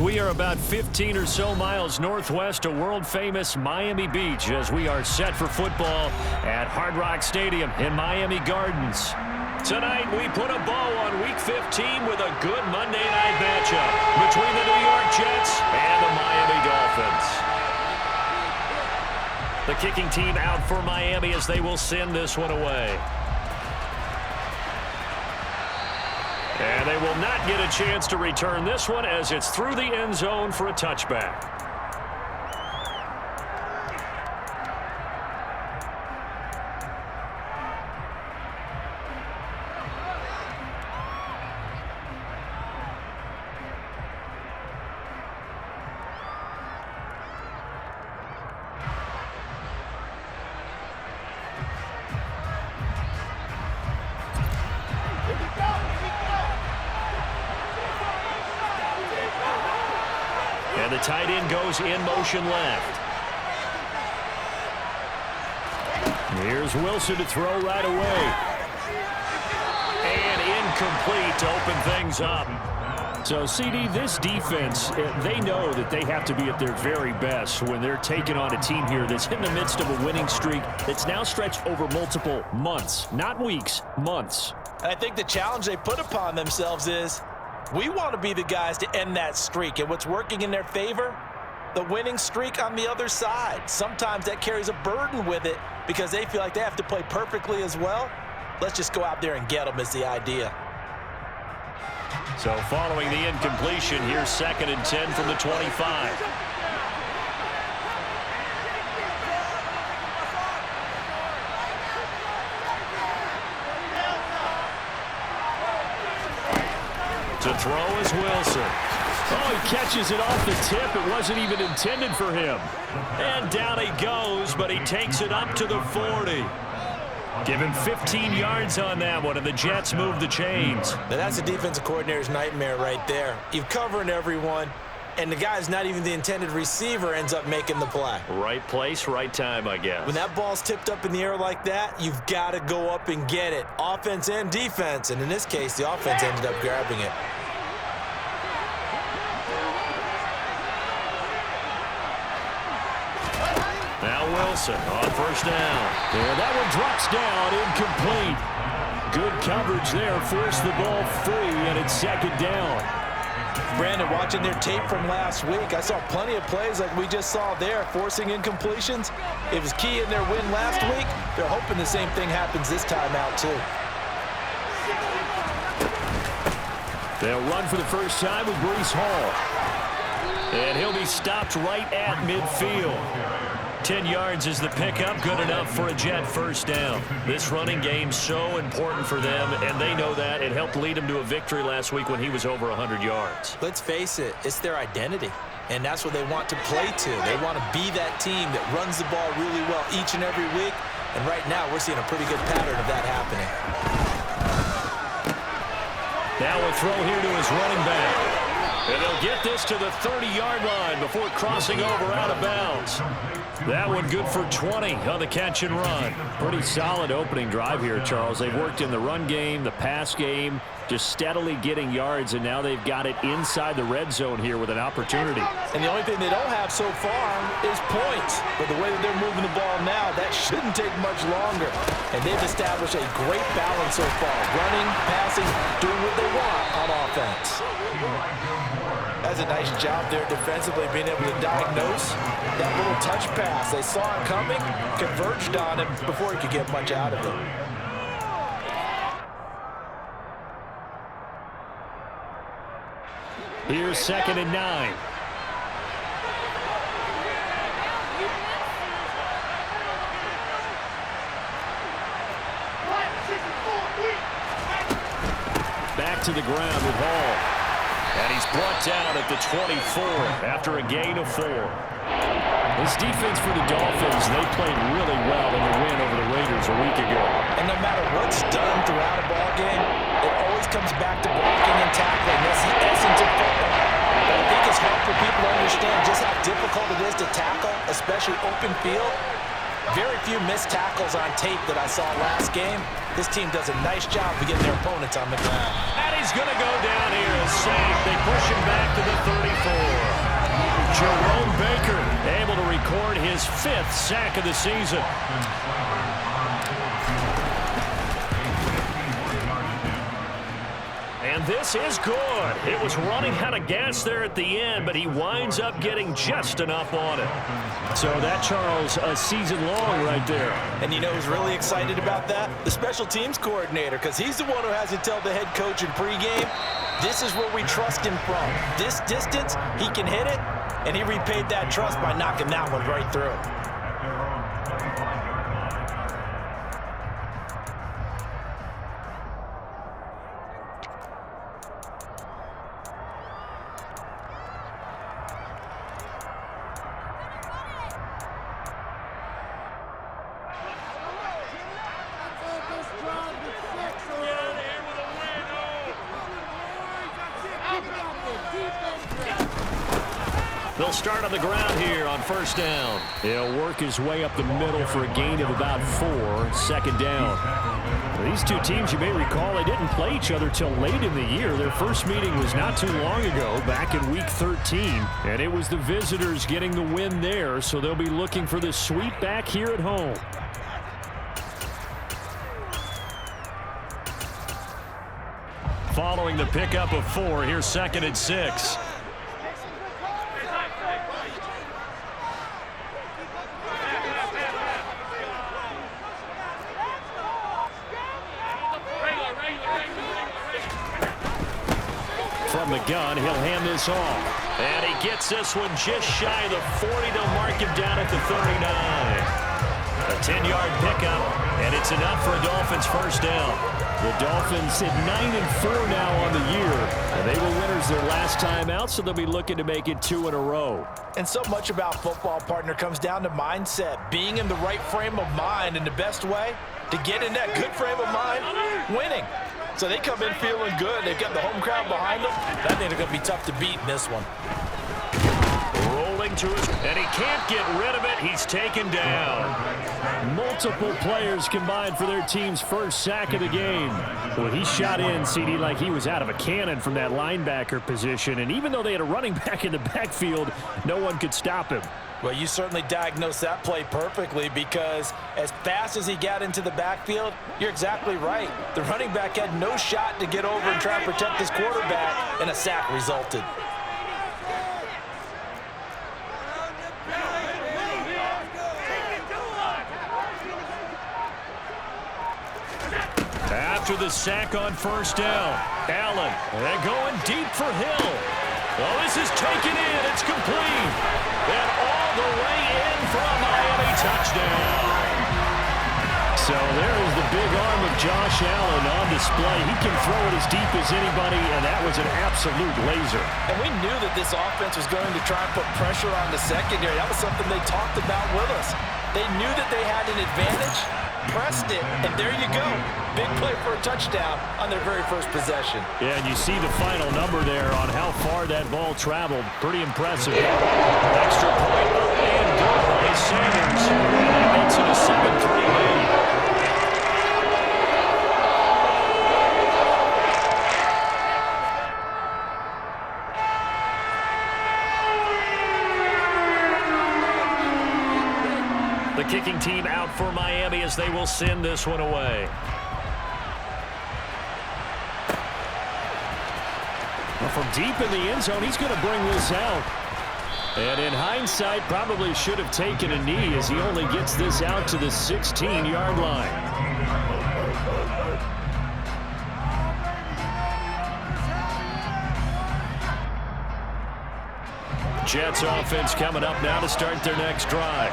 We are about 15 or so miles northwest of world-famous Miami Beach as we are set for football at Hard Rock Stadium in Miami Gardens. Tonight, we put a bow on Week 15 with a good Monday night matchup between the New York Jets and the Miami Dolphins. The kicking team out for Miami as they will send this one away. And they will not get a chance to return this one as it's through the end zone for a touchback. And the tight end goes in motion left. Here's Wilson to throw right away. And incomplete to open things up. So, CD, this defense, they know that they have to be at their very best when they're taking on a team here that's in the midst of a winning streak that's now stretched over multiple months, not weeks, months. And I think the challenge they put upon themselves is we want to be the guys to end that streak. And what's working in their favor? The winning streak on the other side. Sometimes that carries a burden with it because they feel like they have to play perfectly as well. Let's just go out there and get them is the idea. So following the incompletion, here's 2nd and 10 from the 25. To throw is Wilson. Oh, he catches it off the tip. It wasn't even intended for him. And down he goes, but he takes it up to the 40. Give him 15 yards on that one, and the Jets move the chains. Now that's the defensive coordinator's nightmare right there. You're covering everyone, and the guy's not even the intended receiver ends up making the play. Right place, right time, I guess. When that ball's tipped up in the air like that, you've got to go up and get it. Offense and defense, and in this case, the offense ended up grabbing it. Now Wilson on first down. And that one drops down, incomplete. Good coverage there, forced the ball free, and it's 2nd down. Brandon, watching their tape from last week, I saw plenty of plays like we just saw there, forcing incompletions. It was key in their win last week. They're hoping the same thing happens this time out, too. They'll run for the first time with Breece Hall. And he'll be stopped right at midfield. 10 yards is the pickup, good enough for a Jet first down. This running game so important for them, and they know that. It helped lead them to a victory last week when he was over 100 yards. Let's face it, it's their identity, and that's what they want to play to. They want to be that team that runs the ball really well each and every week, and right now we're seeing a pretty good pattern of that happening. Now a throw here to his running back. And they'll get this to the 30-yard line before crossing over out of bounds. That one good for 20 on the catch and run. Pretty solid opening drive here, Charles. They've worked in the run game, the pass game, just steadily getting yards, and now they've got it inside the red zone here with an opportunity. And the only thing they don't have so far is points. But the way that they're moving the ball now, that shouldn't take much longer. And they've established a great balance so far. Running, passing, doing what they want on offense. That's a nice job there defensively, being able to diagnose that little touch pass. They saw it coming, converged on him before he could get much out of it. Here's 2nd and 9. Back to the ground with Hall. And he's brought down at the 24 after a gain of 4. This defense for the Dolphins, they played really well in the win over the Raiders a week ago. And no matter what's done throughout a ball game, it always comes back to blocking and tackling. That's the essence of football. But I think it's hard for people to understand just how difficult it is to tackle, especially open field. Very few missed tackles on tape that I saw last game. This team does a nice job of getting their opponents on the ground. And he's going to go down here and safe. They push him back to the 34. Jerome Baker able to record his 5th sack of the season. And this is good. It was running out of gas there at the end, but he winds up getting just enough on it. So that, Charles, a season long right there. And you know who's really excited about that? The special teams coordinator, because he's the one who has to tell the head coach in pregame, this is where we trust him from. This distance, he can hit it, and he repaid that trust by knocking that one right through. They'll start on the ground here on first down. He'll work his way up the middle for a gain of about 4, second down. These two teams, you may recall, they didn't play each other till late in the year. Their first meeting was not too long ago, back in Week 13. And it was the visitors getting the win there, so they'll be looking for the sweep back here at home. Following the pickup of 4, here's 2nd and 6. From the gun, he'll hand this off. And he gets this one just shy of the 40. They'll mark him down at the 39. A 10-yard pickup, and it's enough for a Dolphins first down. The Dolphins sit 9-4 now on the year, and they were winners their last time out, so they'll be looking to make it 2 in a row. And so much about football, partner, comes down to mindset, being in the right frame of mind, and the best way to get in that good frame of mind, winning. So they come in feeling good. They've got the home crowd behind them. I think they're going to be tough to beat in this one. Rolling to his, and he can't get rid of it. He's taken down. Multiple players combined for their team's first sack of the game. Well, he shot in, CD, like he was out of a cannon from that linebacker position. And even though they had a running back in the backfield, no one could stop him. Well, you certainly diagnosed that play perfectly, because as fast as he got into the backfield, you're exactly right. The running back had no shot to get over and try and protect his quarterback, and a sack resulted. After the sack on first down, Allen, and going deep for Hill. Oh, this is taken in. It's complete. And all the way in for a Miami touchdown. So there is the big arm of Josh Allen on display. He can throw it as deep as anybody, and that was an absolute laser. And we knew that this offense was going to try and put pressure on the secondary. That was something they talked about with us. They knew that they had an advantage, pressed it, and there you go. Big play for a touchdown on their very first possession. Yeah, and you see the final number there on how far that ball traveled. Pretty impressive. Extra point up and good by Sanders. That makes it a 7-3 lead. The kicking team out for Miami as they will send this one away. Well, from deep in the end zone, he's going to bring this out. And in hindsight, probably should have taken a knee, as he only gets this out to the 16-yard line. Jets offense coming up now to start their next drive.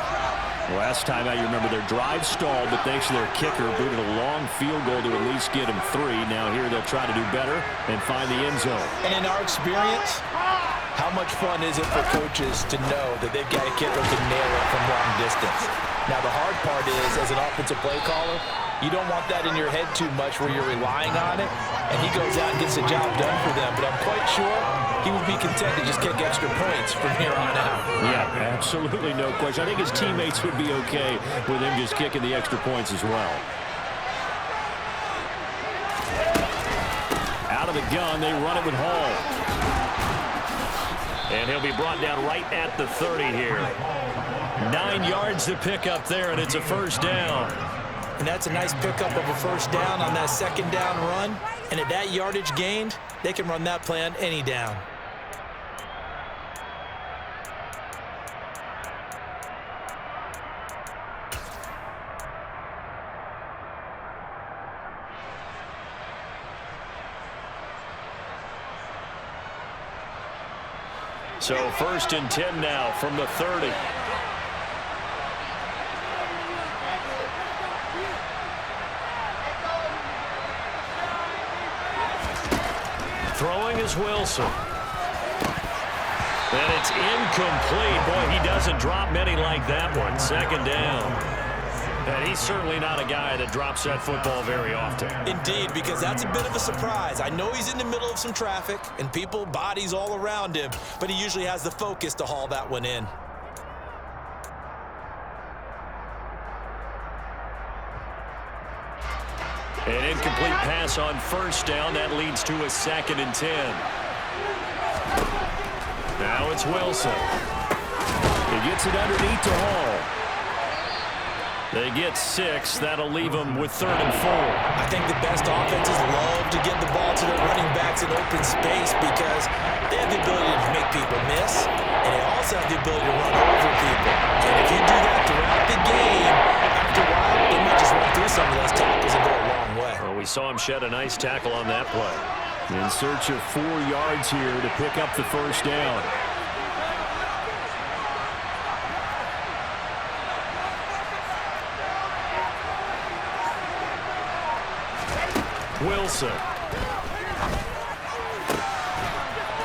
Last time out, you remember their drive stalled, but thanks to their kicker, booted a long field goal to at least get them 3. Now here they'll try to do better and find the end zone. And in our experience, how much fun is it for coaches to know that they've got a kicker who can nail it from long distance? Now the hard part is, as an offensive play caller, you don't want that in your head too much where you're relying on it, and he goes out and gets the job done for them. But I'm quite sure he would be content to just kick extra points from here on out. Yeah, absolutely no question. I think his teammates would be okay with him just kicking the extra points as well. Out of of the gun. They run it with Hall. And he'll be brought down right at the 30 here. 9 yards to pick up there, and it's a first down. And that's a nice pickup of a first down on that second down run. And at that yardage gained, they can run that play on any down. So 1st and 10 now from the 30. Throwing is Wilson. And it's incomplete. Boy, he doesn't drop many like that one. 2nd down. And he's certainly not a guy that drops that football very often. Indeed, because that's a bit of a surprise. I know he's in the middle of some traffic and people, bodies all around him, but he usually has the focus to haul that one in. An incomplete pass on 1st down. That leads to a 2nd and 10. Now it's Wilson. He gets it underneath to Hall. They get 6. That'll leave them with 3rd and 4. I think the best offenses love to get the ball to their running backs in open space because they have the ability to make people miss, and they also have the ability to run over people. And if you do that throughout the game, after a while, they might just run through some of those tackles and go a long way. Well, we saw him shed a nice tackle on that play. In search of 4 yards here to pick up the first down. Wilson.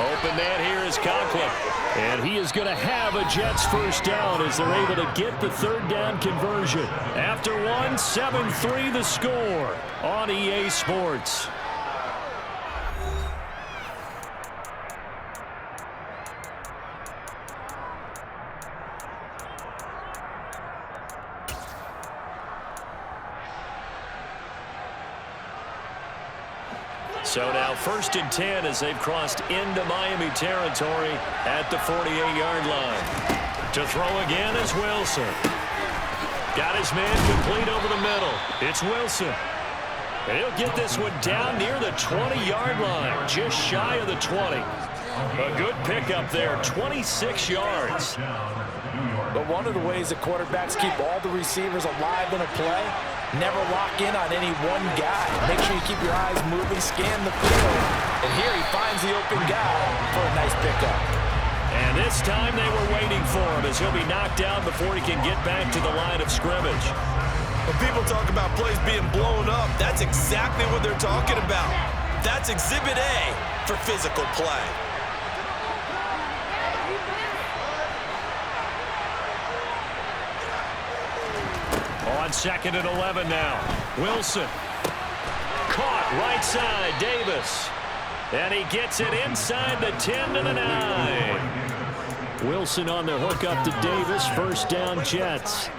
Open man here is Conklin. And he is going to have a Jets first down as they're able to get the 3rd down conversion. After one, 7-3 the score on EA Sports. So now 1st and 10 as they've crossed into Miami territory at the 48-yard line. To throw again is Wilson. Got his man complete over the middle. It's Wilson. And he'll get this one down near the 20-yard line, just shy of the 20. A good pickup there, 26 yards. But one of the ways that quarterbacks keep all the receivers alive in a play, never lock in on any one guy. Make sure you keep your eyes moving, scan the field. And here he finds the open guy for a nice pickup. And this time they were waiting for him as he'll be knocked down before he can get back to the line of scrimmage. When people talk about plays being blown up, that's exactly what they're talking about. That's Exhibit A for physical play. On 2nd and 11 now. Wilson. Caught right side, Davis. And he gets it inside the 10 to the 9. Wilson on the hook up to Davis. First down, Jets.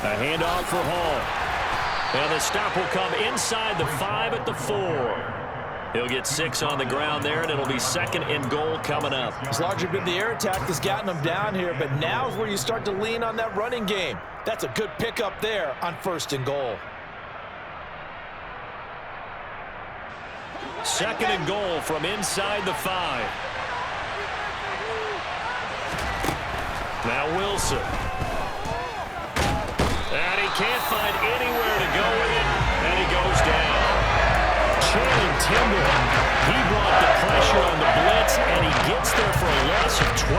A handoff for Hall. And the stop will come inside the 5 at the 4. He'll get 6 on the ground there, and it'll be 2nd and goal coming up. It's largely been the air attack that's gotten them down here, but now is where you start to lean on that running game. That's a good pickup there on 1st and goal. 2nd and goal from inside the 5. Now Wilson. And he can't find anywhere to go with it, and he goes down. Channing Timber, he brought the pressure on the blitz, and he gets there for a loss of 12.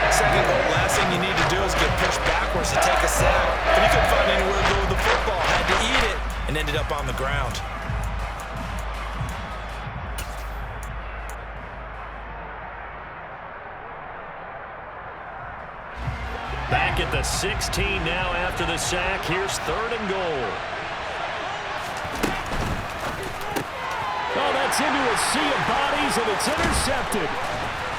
2nd goal, last thing you need to do is get pushed backwards to take a sack. But he couldn't find anywhere to go with the football. Had to eat it. and ended up on the ground. Back at the 16 now after the sack. Here's 3rd and goal. Oh, that's into a sea of bodies, and it's intercepted.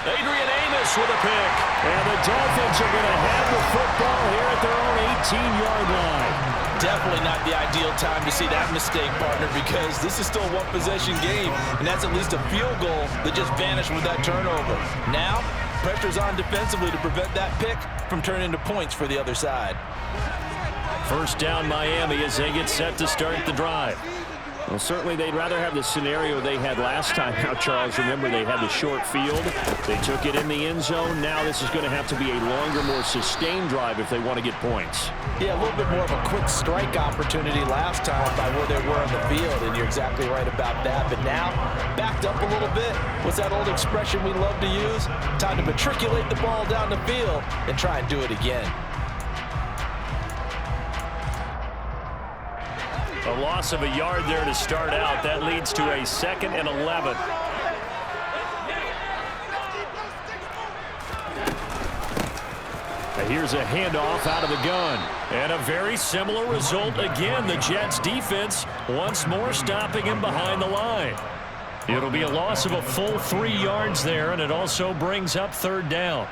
Adrian Amos with a pick. And the Dolphins are going to have the football here at their own 18-yard line. Definitely not the ideal time to see that mistake, partner, because this is still a one-possession game, and that's at least a field goal that just vanished with that turnover. Now, pressure's on defensively to prevent that pick from turning into points for the other side. First down Miami as they get set to start the drive. Well, certainly they'd rather have the scenario they had last time. Now, Charles, remember they had the short field. They took it in the end zone. Now this is going to have to be a longer, more sustained drive if they want to get points. Yeah, a little bit more of a quick strike opportunity last time by where they were on the field, and you're exactly right about that. But now, backed up a little bit. What's that old expression we love to use? Time to matriculate the ball down the field and try and do it again. A loss of a yard there to start out. That leads to a 2nd and 11. Here's a handoff out of the gun. And a very similar result again. The Jets defense once more stopping him behind the line. It'll be a loss of a full 3 yards there, and it also brings up 3rd down.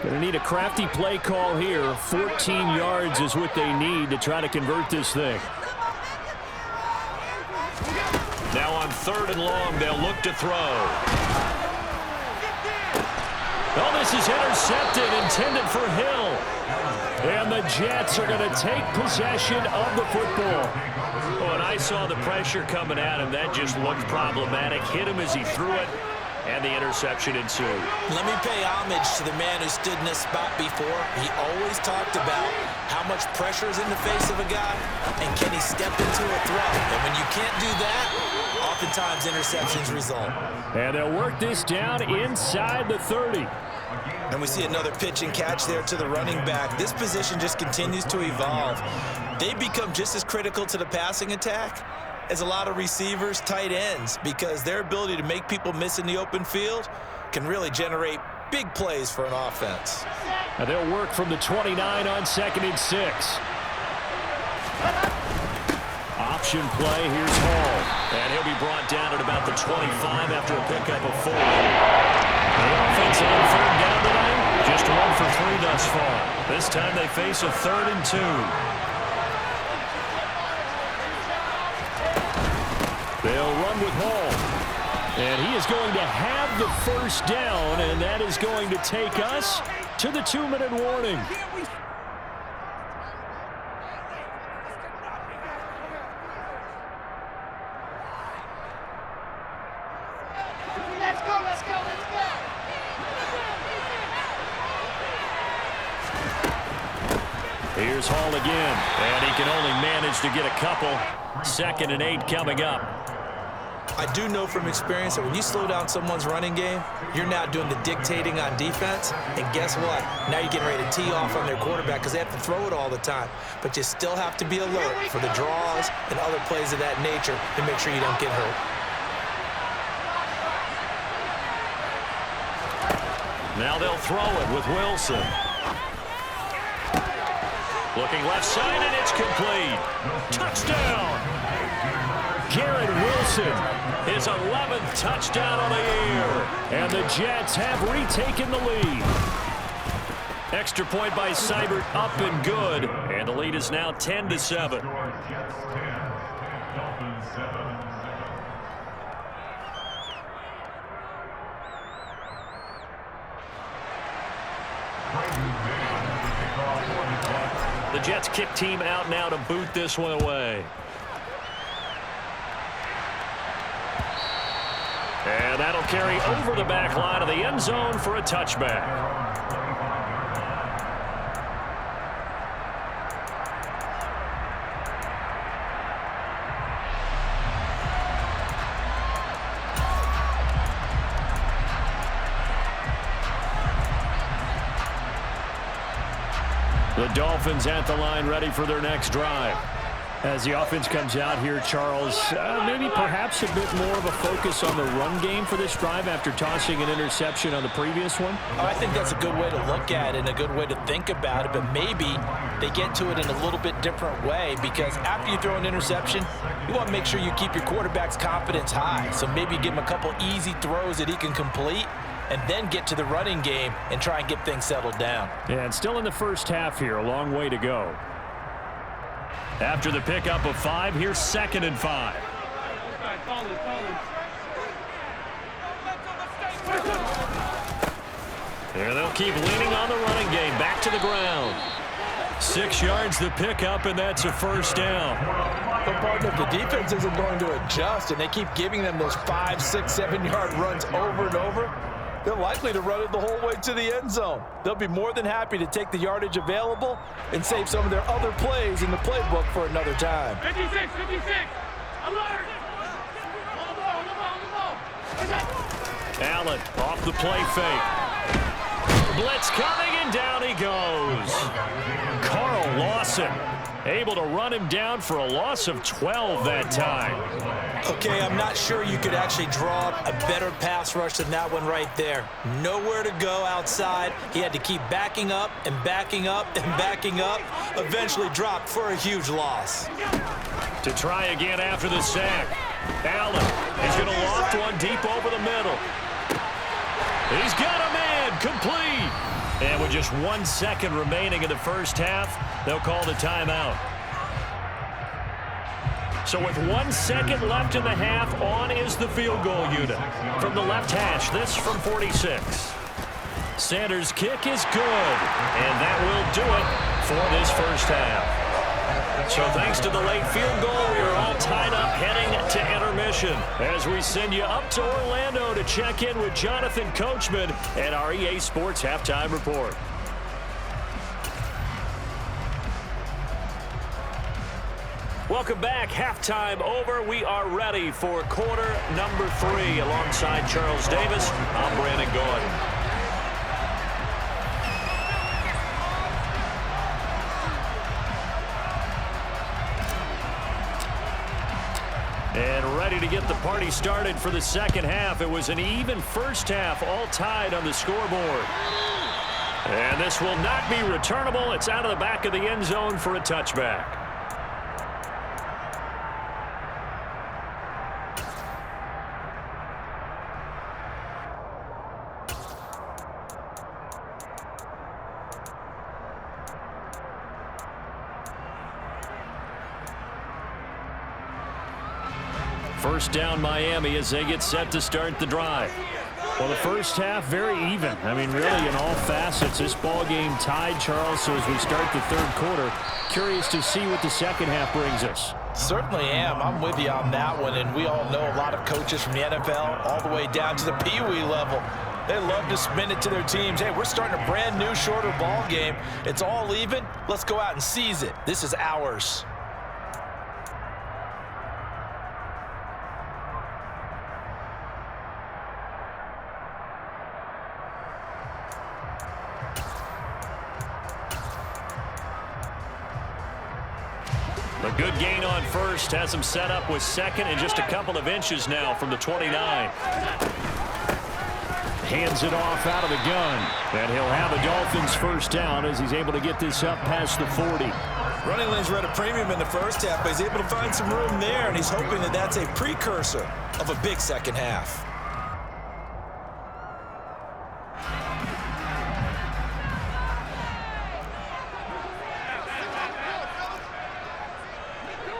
Going to need a crafty play call here. 14 yards is what they need to try to convert this thing. Now on 3rd and long, they'll look to throw. Oh, this is intercepted, intended for Hill. And the Jets are going to take possession of the football. Oh, and I saw the pressure coming at him. That just looked problematic. Hit him as he threw it. And the interception ensued. Let me pay homage to the man who stood in this spot before. He always talked about how much pressure is in the face of a guy, and can he step into a throw. And when you can't do that, oftentimes interceptions result. And they'll work this down inside the 30. And we see another pitch and catch there to the running back. This position just continues to evolve. They become just as critical to the passing attack as a lot of receivers, tight ends, because their ability to make people miss in the open field can really generate big plays for an offense. And they'll work from the 29 on 2nd and 6. Option play, here's Hall. And he'll be brought down at about the 25 after a pickup of 4. The offense on 3rd down today, just 1 for 3 thus far. This time they face a 3rd and 2. They'll run with Hall. And he is going to have the first down, and that is going to take us to the 2-minute warning. Let's go, let's go, let's go. Here's Hall again, and he can only manage to get a couple. 2nd and 8 coming up. I do know from experience that when you slow down someone's running game, you're now doing the dictating on defense. And guess what? Now you're getting ready to tee off on their quarterback because they have to throw it all the time. But you still have to be alert for the draws and other plays of that nature to make sure you don't get hurt. Now they'll throw it with Wilson. Looking left side, and it's complete. Touchdown! Garrett Wilson. His 11th touchdown on the year. And the Jets have retaken the lead. Extra point by Seibert, up and good. And the lead is now 10-7. The Jets kick team out now to boot this one away. They'll carry over the back line of the end zone for a touchback. The Dolphins at the line, ready for their next drive. As the offense comes out here, Charles, maybe perhaps a bit more of a focus on the run game for this drive after tossing an interception on the previous one? I think that's a good way to look at it and a good way to think about it, but maybe they get to it in a little bit different way, because after you throw an interception, you want to make sure you keep your quarterback's confidence high. So maybe give him a couple easy throws that he can complete, and then get to the running game and try and get things settled down. Yeah, and still in the first half here, a long way to go. After the pickup of 5, here's 2nd and 5. Here they'll keep leaning on the running game. Back to the ground. 6 yards the pickup, and that's a first down. But partner, if the defense isn't going to adjust and they keep giving them those 5, 6, 7-yard runs over and over, they're likely to run it the whole way to the end zone. They'll be more than happy to take the yardage available and save some of their other plays in the playbook for another time. 56, 56, alert! Allen off the play fake. Blitz coming, and down he goes. Carl Lawson able to run him down for a loss of 12 that time. Okay, I'm not sure you could actually draw a better pass rush than that one right there. Nowhere to go outside. He had to keep backing up and backing up and backing up. Eventually dropped for a huge loss. To try again after the sack. Allen is going to loft one deep over the middle. He's got a man, complete. And with just 1 second remaining in the first half, they'll call the timeout. So with 1 second left in the half, on is the field goal unit. From the left hash, this from 46. Sanders' kick is good, and that will do it for this first half. So thanks to the late field goal, we are all tied up heading to intermission as we send you up to Orlando to check in with Jonathan Coachman and our EA Sports Halftime Report. Welcome back. Halftime over. We are ready for quarter number 3. Alongside Charles Davis, I'm Brandon Gordon. And ready to get the party started for the second half. It was an even first half, all tied on the scoreboard. And this will not be returnable. It's out of the back of the end zone for a touchback. First down Miami as they get set to start the drive. Well, the first half, very even. I mean, really, in all facets, this ball game tied, Charles. So as we start the third quarter, curious to see what the second half brings us. Certainly am. I'm with you on that one. And we all know a lot of coaches from the NFL all the way down to the Pee-wee level. They love to spin it to their teams. Hey, we're starting a brand new, shorter ball game. It's all even. Let's go out and seize it. This is ours. A good gain on first has him set up with second and just a couple of inches now from the 29. Hands it off out of the gun. And he'll have a Dolphins first down as he's able to get this up past the 40. Running lanes were at a premium in the first half, but he's able to find some room there, and he's hoping that that's a precursor of a big second half.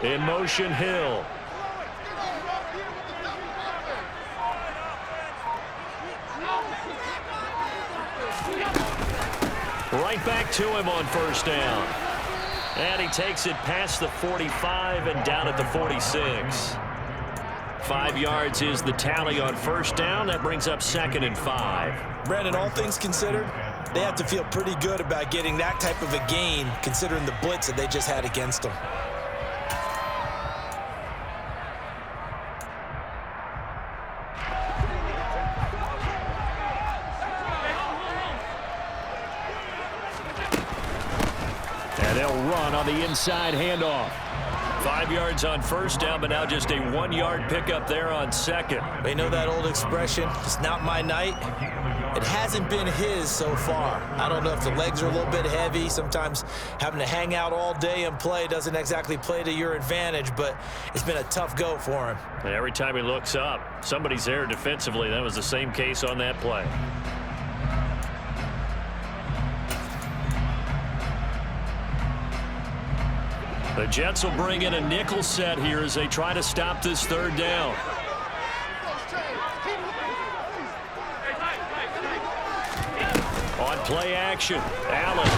In motion, Hill. Right back to him on first down. And he takes it past the 45 and down at the 46. 5 yards is the tally on first down. That brings up 2nd and 5. Brandon, all things considered, they have to feel pretty good about getting that type of a gain, considering the blitz that they just had against them. And they'll run on the inside handoff. 5 yards on first down, but now just a 1-yard pickup there on second. They know that old expression, it's not my night. It hasn't been his so far. I don't know if the legs are a little bit heavy. Sometimes having to hang out all day and play doesn't exactly play to your advantage, but it's been a tough go for him. And every time he looks up, somebody's there defensively. That was the same case on that play. The Jets will bring in a nickel set here as they try to stop this third down. On play action, Allen.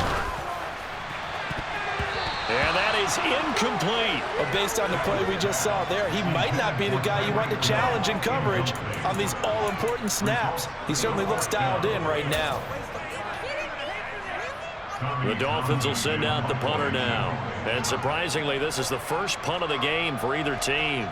And that is incomplete. Well, based on the play we just saw there, he might not be the guy you want to challenge in coverage on these all-important snaps. He certainly looks dialed in right now. The Dolphins will send out the punter now. And surprisingly, this is the first punt of the game for either team.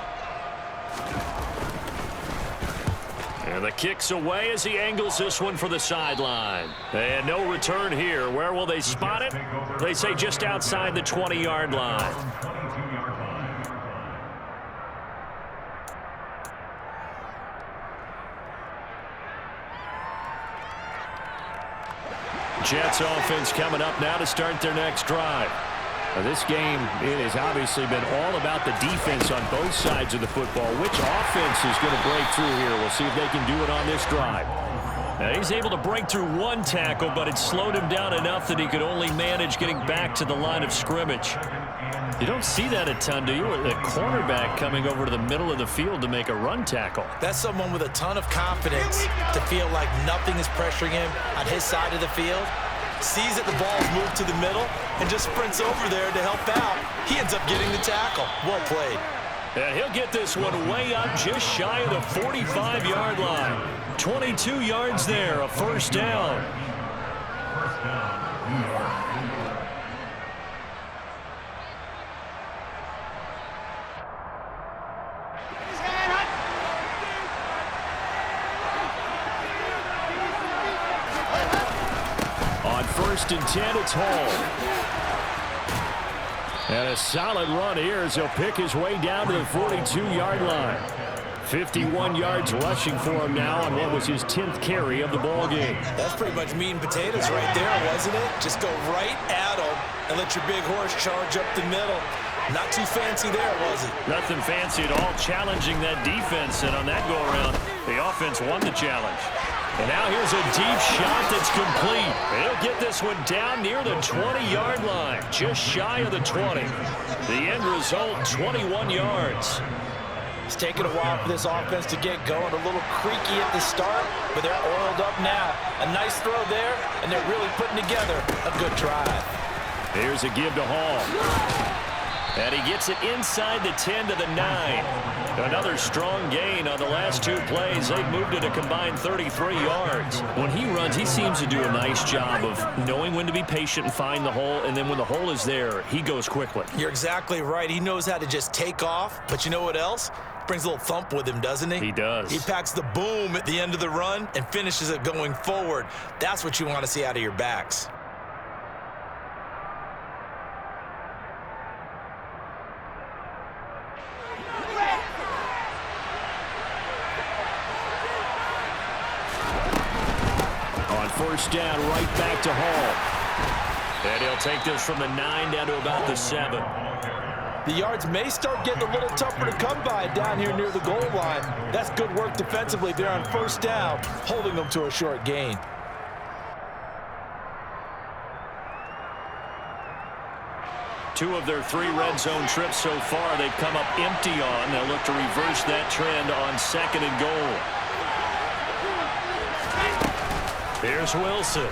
And the kick's away as he angles this one for the sideline. And no return here. Where will they spot it? They say just outside the 20-yard line. Jets offense coming up now to start their next drive. This game, it has obviously been all about the defense on both sides of the football. Which offense is going to break through here? We'll see if they can do it on this drive. Now he's able to break through one tackle, but it slowed him down enough that he could only manage getting back to the line of scrimmage. You don't see that a ton, do you? A cornerback coming over to the middle of the field to make a run tackle. That's someone with a ton of confidence to feel like nothing is pressuring him on his side of the field. Sees that the ball's moved to the middle and just sprints over there to help out. He ends up getting the tackle. Well played. And he'll get this one way up just shy of the 45-yard line. 22 yards there, a first down. On 1st and 10, it's Hall. And a solid run here as he'll pick his way down to the 42-yard line. 51 yards rushing for him now on what was his 10th carry of the ball game. That's pretty much meat and potatoes right there, wasn't it? Just go right at him and let your big horse charge up the middle. Not too fancy there, was it? Nothing fancy at all, challenging that defense, and on that go-around, the offense won the challenge. And now here's a deep shot that's complete. He'll get this one down near the 20-yard line, just shy of the 20. The end result, 21 yards. It's taken a while for this offense to get going. A little creaky at the start, but they're oiled up now. A nice throw there, and they're really putting together a good drive. Here's a give to Hall. And he gets it inside the 10 to the 9. Another strong gain on the last two plays. They've moved it a combined 33 yards. When he runs, he seems to do a nice job of knowing when to be patient and find the hole, and then when the hole is there, he goes quickly. You're exactly right. He knows how to just take off, but you know what else? Brings a little thump with him, doesn't he? He does. He packs the boom at the end of the run and finishes it going forward. That's what you want to see out of your backs. First down, right back to Hall. And he'll take this from the 9 down to about the 7. The yards may start getting a little tougher to come by down here near the goal line. That's good work defensively there on first down, holding them to a short gain. Two of their 3 red zone trips so far, they've come up empty on. They'll look to reverse that trend on 2nd and goal. Here's Wilson.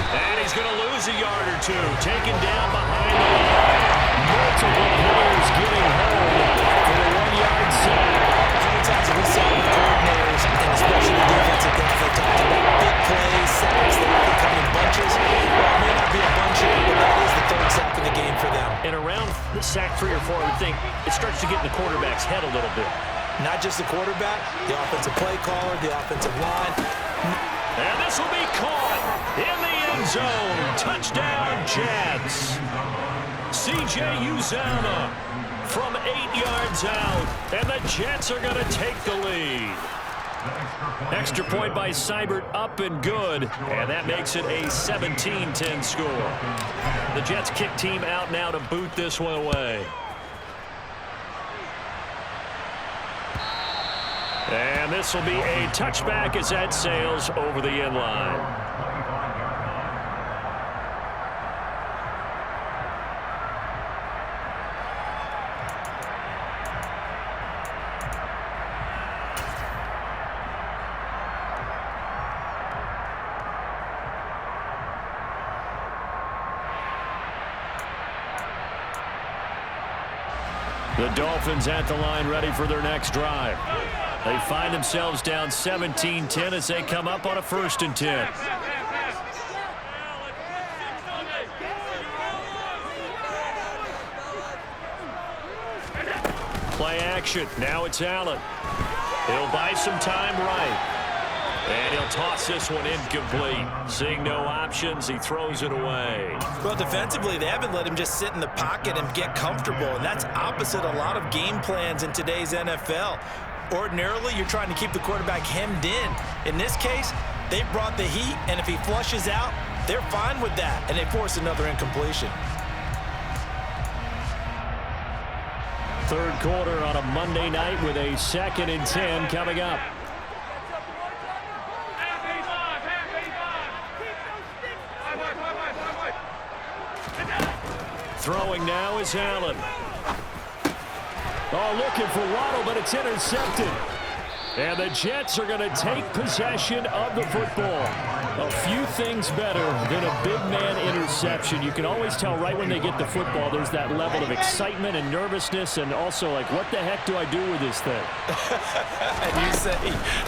And he's going to lose a yard or two. Taken down behind the line. Multiple players getting home. the quarterback, the offensive play caller, the offensive line. And this will be caught in the end zone. Touchdown, Jets. C.J. Uzomah from 8 yards out, and the Jets are going to take the lead. Extra point by Seibert, up and good, and that makes it a 17-10 score. The Jets kick team out now to boot this one away. And this will be a touchback as that sails over the end line. The Dolphins at the line ready for their next drive. They find themselves down 17-10 as they come up on a 1st and 10. Play action. Now it's Allen. He'll buy some time right. And he'll toss this one incomplete. Seeing no options, he throws it away. Well, defensively, they haven't let him just sit in the pocket and get comfortable, and that's opposite a lot of game plans in today's NFL. Ordinarily, you're trying to keep the quarterback hemmed in. In this case, they brought the heat, and if he flushes out, they're fine with that, and they force another incompletion. Third quarter on a Monday night with a 2nd and 10 coming up. Throwing now is Allen. Oh, looking for Waddle, but it's intercepted. And the Jets are going to take possession of the football. A few things better than a big man interception. You can always tell right when they get the football, there's that level of excitement and nervousness, and also like, what the heck do I do with this thing? And you say,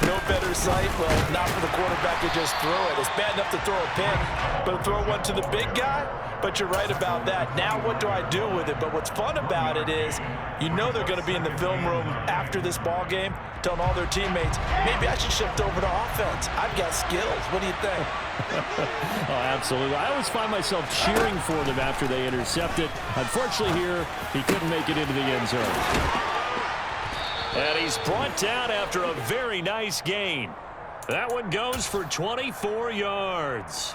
no better sight? Well, not for the quarterback to just throw it. It's bad enough to throw a pick, but throw one to the big guy? But you're right about that. Now what do I do with it? But what's fun about it is you know they're going to be in the film room after this ball game telling all their teammates, maybe I should shift over to offense. I've got skills. What do you think? Oh, absolutely. I always find myself cheering for them after they intercept it. Unfortunately here, he couldn't make it into the end zone. And he's brought down after a very nice gain. That one goes for 24 yards.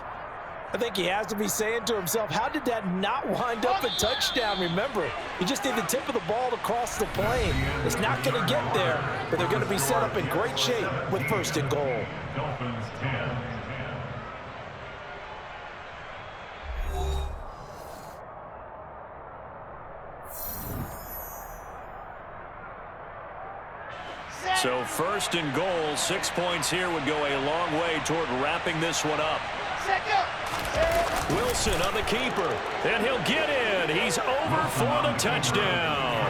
I think he has to be saying to himself, how did that not wind up a touchdown? Remember, you just need the tip of the ball to cross the plane. It's not going to get there, but they're going to be set up in great shape with 1st and goal. Dolphins 10. So 1st and goal, 6 points here would go a long way toward wrapping this one up. Wilson on the keeper, and he'll get in. He's over for the touchdown.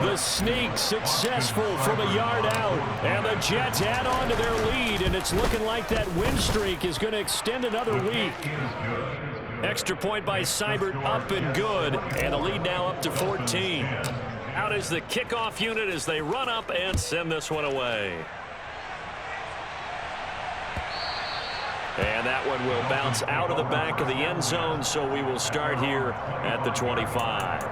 The sneak successful from a yard out, and the Jets add on to their lead, and it's looking like that win streak is going to extend another week. Extra point by Seibert, up and good, and the lead now up to 14. Out is the kickoff unit as they run up and send this one away. And that one will bounce out of the back of the end zone, so we will start here at the 25.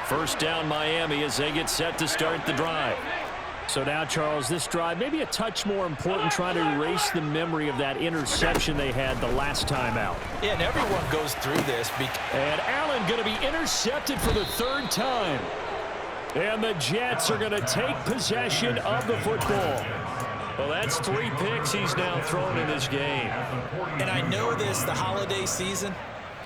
First down Miami as they get set to start the drive. So now, Charles, this drive maybe a touch more important, trying to erase the memory of that interception they had the last time out. Yeah, and everyone goes through this. And Allen going to be intercepted for the 3rd time. And the Jets are going to take possession of the football. Well, that's 3 picks he's now thrown in this game. And I know this, the holiday season,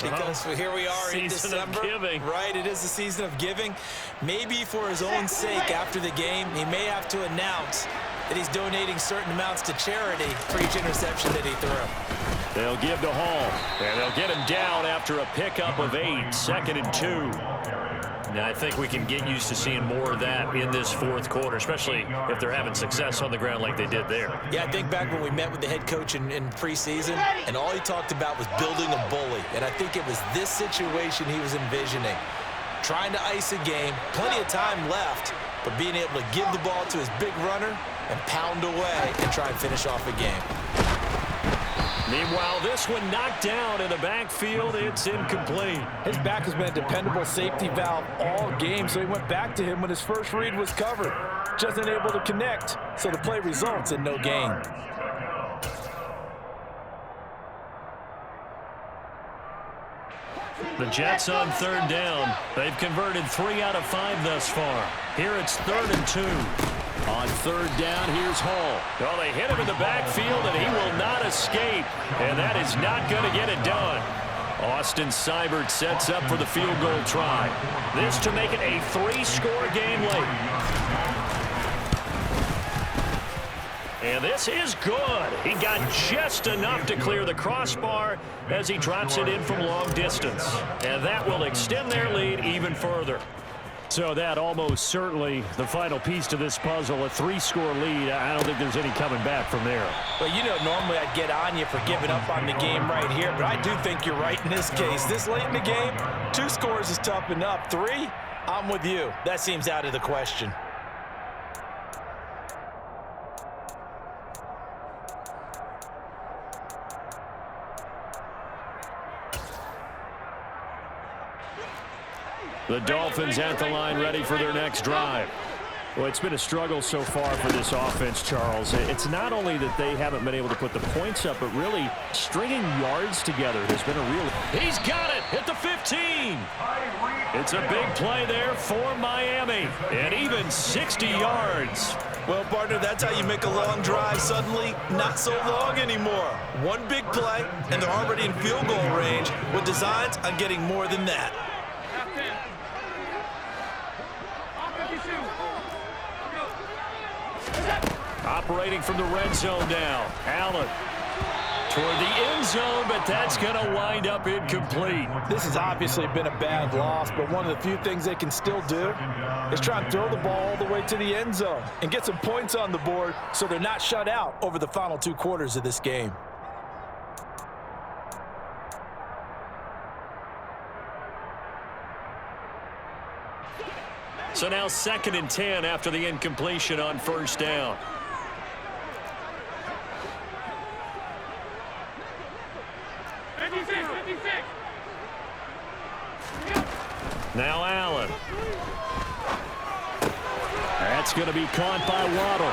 because here we are in December. Season of giving. Right, it is the season of giving. Maybe for his own sake after the game, he may have to announce that he's donating certain amounts to charity for each interception that he threw. They'll give to Hall, and they'll get him down after a pickup of 8, 2nd and 2. And I think we can get used to seeing more of that in this fourth quarter, especially if they're having success on the ground like they did there. Yeah, I think back when we met with the head coach in preseason, and all he talked about was building a bully. And I think it was this situation he was envisioning. Trying to ice a game, plenty of time left, but being able to give the ball to his big runner and pound away and try and finish off a game. Meanwhile, this one knocked down in the backfield. It's incomplete. His back has been a dependable safety valve all game, so he went back to him when his first read was covered. Just unable to connect, so the play results in no gain. The Jets on third down. They've converted 3 out of 5 thus far. Here it's 3rd and 2. On third down, here's Hall. Well, they hit him in the backfield, and he will not escape. And that is not going to get it done. Austin Seibert sets up for the field goal try. This to make it a 3-score game late. And this is good. He got just enough to clear the crossbar as he drops it in from long distance. And that will extend their lead even further. So that almost certainly the final piece to this puzzle, a 3-score lead. I don't think there's any coming back from there. Well, you know, normally I'd get on you for giving up on the game right here, but I do think you're right in this case. This late in the game, 2 scores is tough enough. 3, I'm with you. That seems out of the question. The Dolphins at the line, ready for their next drive. Well, it's been a struggle so far for this offense, Charles. It's not only that they haven't been able to put the points up, but really stringing yards together has been a real... He's got it at the 15. It's a big play there for Miami, and even 60 yards. Well, partner, that's how you make a long drive suddenly not so long anymore. One big play, and they're already in field goal range with designs on getting more than that. Operating from the red zone now. Allen toward the end zone, but that's going to wind up incomplete. This has obviously been a bad loss, but one of the few things they can still do is try and throw the ball all the way to the end zone and get some points on the board so they're not shut out over the final 2 quarters of this game. So now 2nd and 10 after the incompletion on first down. Now Allen. That's going to be caught by Waddle.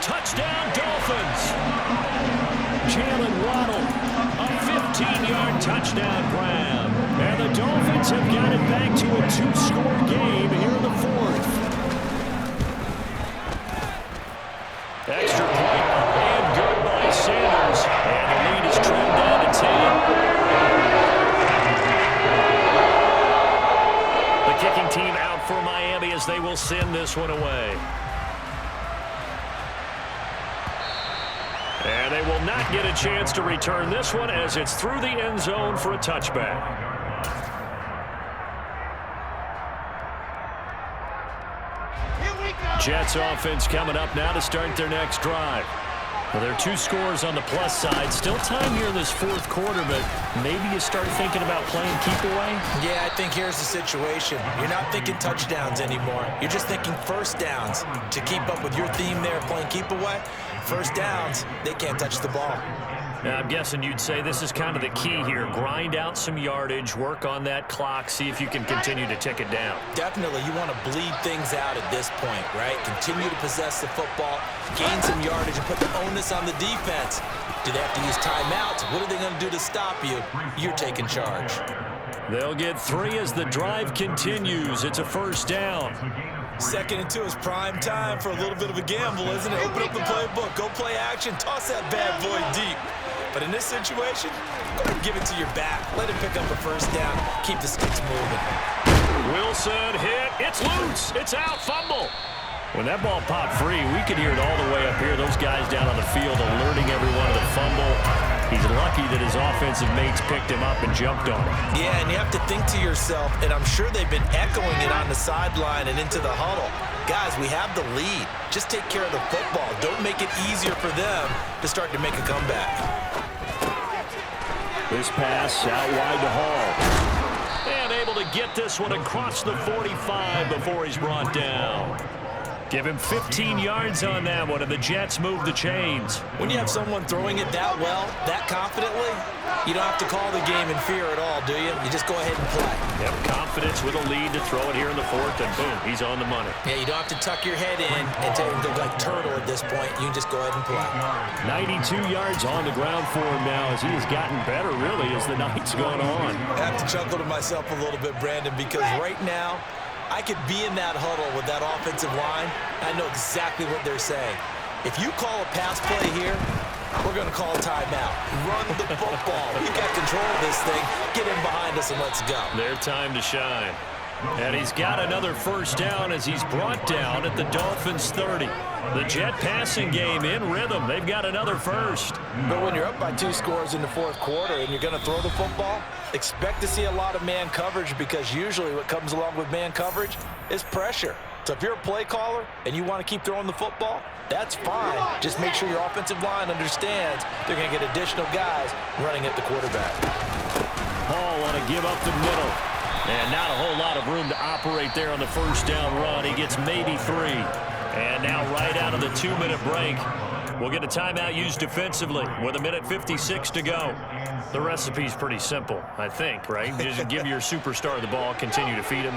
Touchdown, Dolphins. Jalen Waddle, a 15-yard touchdown grab. And the Dolphins have got it back to a 2-score game here in the 4th. Extra point and good by Sanders. And the lead is trimmed down to 10. The kicking team out for Miami as they will send this one away. And they will not get a chance to return this one as it's through the end zone for a touchback. Jets offense coming up now to start their next drive. Well, there are 2 scores on the plus side. Still time here in this 4th quarter, but maybe you start thinking about playing keep away? Yeah, I think here's the situation. You're not thinking touchdowns anymore. You're just thinking first downs. To keep up with your theme there, playing keep away, first downs, they can't touch the ball. Now, I'm guessing you'd say this is kind of the key here. Grind out some yardage, work on that clock, see if you can continue to tick it down. Definitely, you want to bleed things out at this point, right? Continue to possess the football, gain some yardage, and put the onus on the defense. Do they have to use timeouts? What are they going to do to stop you? You're taking charge. They'll get 3 as the drive continues. It's a first down. 2nd and 2 is prime time for a little bit of a gamble, isn't it? Open up the playbook, go play action, toss that bad boy deep. But in this situation, go ahead and give it to your back. Let him pick up a first down. Keep the sticks moving. Wilson hit. It's loose. It's out. Fumble. When that ball popped free, we could hear it all the way up here. Those guys down on the field alerting everyone of the fumble. He's lucky that his offensive mates picked him up and jumped on him. Yeah, and you have to think to yourself, and I'm sure they've been echoing it on the sideline and into the huddle. Guys, we have the lead. Just take care of the football. Don't make it easier for them to start to make a comeback. This pass out wide to Hall. And able to get this one across the 45 before he's brought down. Give him 15 yards on that one, and the Jets move the chains. When you have someone throwing it that well, that confidently, you don't have to call the game in fear at all, do you? You just go ahead and play. Yep, confidence with a lead to throw it here in the fourth, and boom, he's on the money. Yeah, you don't have to tuck your head in and take look like turtle at this point. You can just go ahead and play. 92 yards on the ground for him now as he has gotten better, really, as the night's gone on. I have to chuckle to myself a little bit, Brandon, because right now, I could be in that huddle with that offensive line. I know exactly what they're saying. If you call a pass play here, we're going to call a timeout. Run the football. We've got control of this thing. Get in behind us and let's go. Their time to shine. And he's got another first down as he's brought down at the Dolphins' 30. The Jet passing game in rhythm. They've got another first. But when you're up by 2 scores in the fourth quarter and you're going to throw the football, expect to see a lot of man coverage, because usually what comes along with man coverage is pressure. So if you're a play caller and you want to keep throwing the football, that's fine. Just make sure your offensive line understands they're going to get additional guys running at the quarterback. Hall on a give up the middle. And not a whole lot of room to operate there on the first down run. He gets maybe 3. And now right out of the 2-minute break, we'll get a timeout used defensively with 1:56 to go. The recipe's pretty simple, I think, right? Just give your superstar the ball, continue to feed him.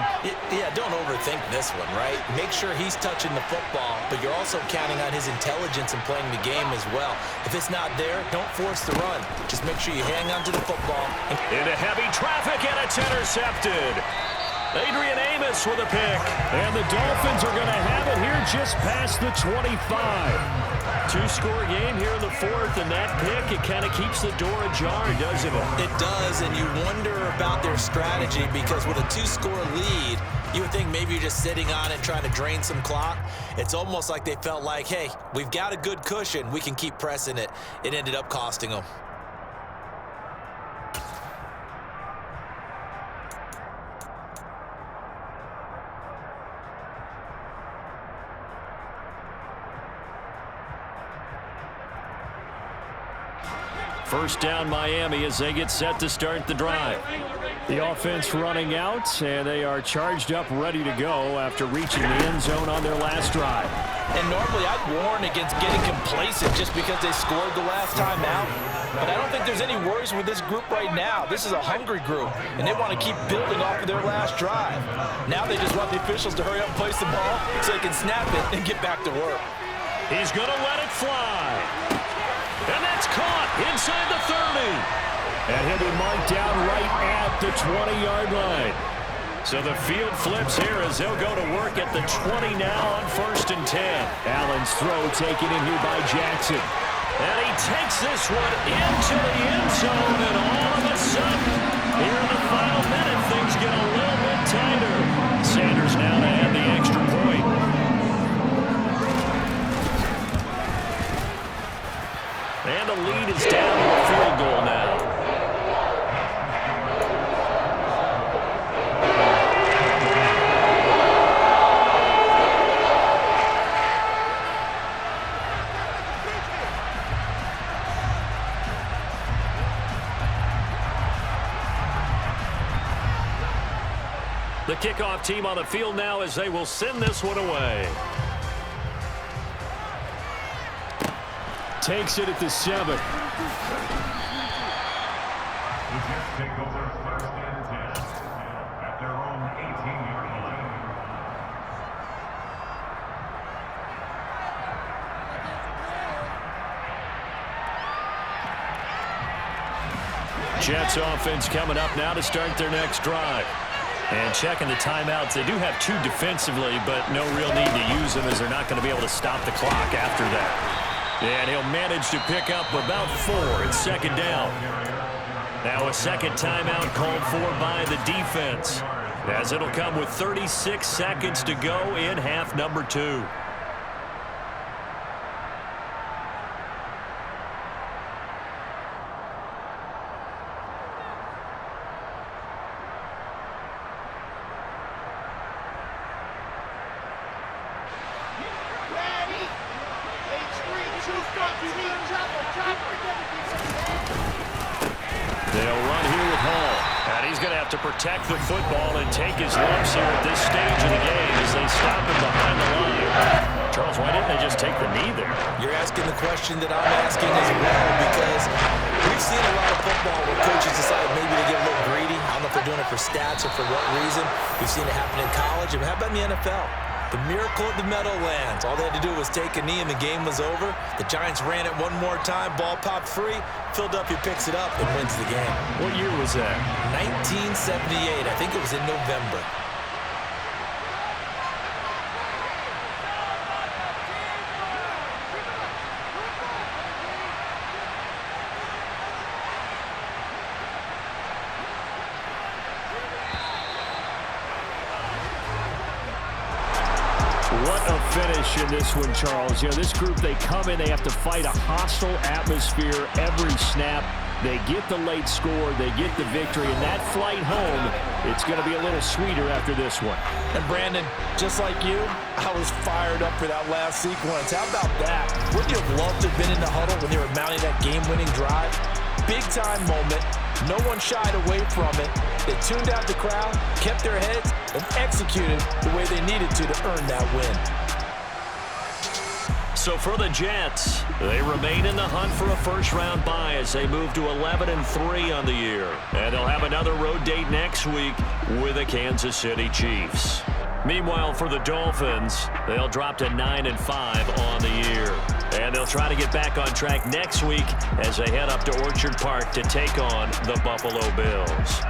Yeah, don't overthink this one, right? Make sure he's touching the football, but you're also counting on his intelligence and playing the game as well. If it's not there, don't force the run. Just make sure you hang on to the football. Into heavy traffic, and it's intercepted. Adrian Amos with a pick. And the Dolphins are going to have it here just past the 25. 2-score game here in the fourth, and that pick, it kind of keeps the door ajar, doesn't it? It does, and you wonder about their strategy, because with a 2-score lead, you would think maybe you're just sitting on it trying to drain some clock. It's almost like they felt like, hey, we've got a good cushion. We can keep pressing it. It ended up costing them. First down Miami as they get set to start the drive. The offense running out, and they are charged up, ready to go after reaching the end zone on their last drive. And normally I'd warn against getting complacent just because they scored the last time out. But I don't think there's any worries with this group right now. This is a hungry group, and they want to keep building off of their last drive. Now they just want the officials to hurry up and place the ball so they can snap it and get back to work. He's going to let it fly. And that's caught inside the 30. And he'll be marked down right at the 20-yard line. So the field flips here as they'll go to work at the 20 now on 1st and 10. Allen's throw taken in here by Jackson. And he takes this one into the end zone, and all of a sudden, here in the final minute, things get a little bit tighter. Sanders now to add the extra point. And the lead is down to a field goal now. The kickoff team on the field now as they will send this one away. Takes it at the 7. The Jets take over 1st and 10 at their own 18-yard line. Jets offense coming up now to start their next drive. And checking the timeouts, they do have 2 defensively, but no real need to use them as they're not going to be able to stop the clock after that. And he'll manage to pick up about 4 at 2nd down. Now a second timeout called for by the defense, as it'll come with 36 seconds to go in half number 2. to protect the football and take his lumps here at this stage of the game as they stop him behind the line. Charles, why didn't they just take the knee there? You're asking the question that I'm asking as well, because we've seen a lot of football where coaches decide maybe to get a little greedy. I don't know if they're doing it for stats or for what reason. We've seen it happen in college. And how about in the NFL? The miracle of the Meadowlands. All they had to do was take a knee and the game was over. The Giants ran it one more time. Ball popped free. Philadelphia picks it up and wins the game. What year was that? 1978. I think it was in November. What a finish in this one, Charles. You know, this group, they come in, they have to fight a hostile atmosphere every snap. They get the late score, they get the victory, and that flight home, it's going to be a little sweeter after this one. And Brandon, just like you, I was fired up for that last sequence. How about that? Wouldn't you have loved to have been in the huddle when they were mounting that game-winning drive? Big-time moment. No one shied away from it. They tuned out the crowd, kept their heads, and executed the way they needed to earn that win. So for the Jets, they remain in the hunt for a first-round bye as they move to 11-3 on the year. And they'll have another road date next week with the Kansas City Chiefs. Meanwhile, for the Dolphins, they'll drop to 9-5 on the year. And they'll try to get back on track next week as they head up to Orchard Park to take on the Buffalo Bills.